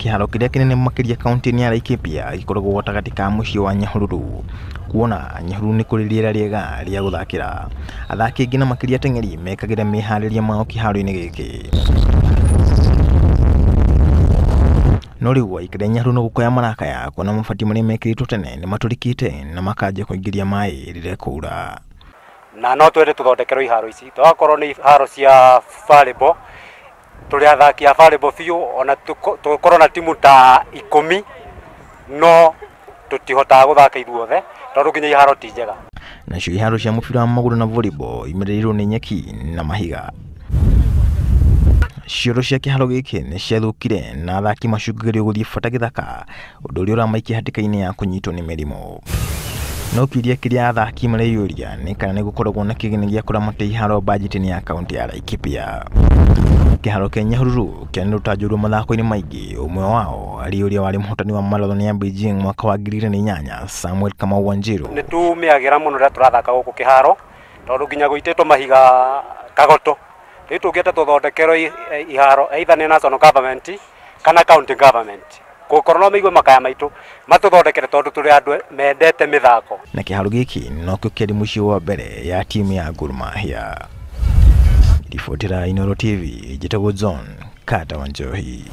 Kiharo kiria kinene makiria kaunti ya Laikipia gikoragwo gatagati ka mucii wa Nyahururu. Kuona Nyahururu ni kuri riera riega ria guthakira. Athaki aingi na makiria teng'eri mekagire mihariria mao kiharo-ini giki. No riu Aikari Nyahururu no gukoya marakaya kuona mabati maria mekiritwo tene ni maturikite na makajia kuingiria maai riria kuura. Na no twende tuthondekerwo iharo ici twakorwo ni iharo cia volleyball tuli athaki a volleyball biu ona tukorwo na timu ta 10 no tutihotaga guthaka ithuothe tondu nginya iharo ti njega. Nacio iharo cia mubira wa maguru na volleyball imererirwo ni nyeki na mahiga. Cioro cia kiharo giki ni ciathukire na athaki macungagirio guthii bata githaka undu uria uramaikia hatikaini ya kunyitwo ni mirimo. No kiria kiria athaki mareyuria ni kana ni gukoragwo na kiguni gia kuramata iharo budget-ini ya kaunti ya Laikipia. Kiharo kia Nyahururu kiani rutajurwo mathako-ini maingi, umwe wao ari uria wari muhotani wa marathon ya Beijing mwaka wa 2008 Samuel Kamau Wanjiru. Ni tumiagira muno ria turathaka guku kiharo tondu nginya guititwo mahiga kagoto. Riu tungiete tuthondekerwo iharo either ni national government kana county government. Gukorwo no meigue makaya maitu matuthondekere tondu turi andu mendete mithako. Na kiharo giki no kio kiari mucii wa mbere ya timu ya Gor Mahia. Ribotera Inooro TV, Jitagwo John Kata Wanjohi.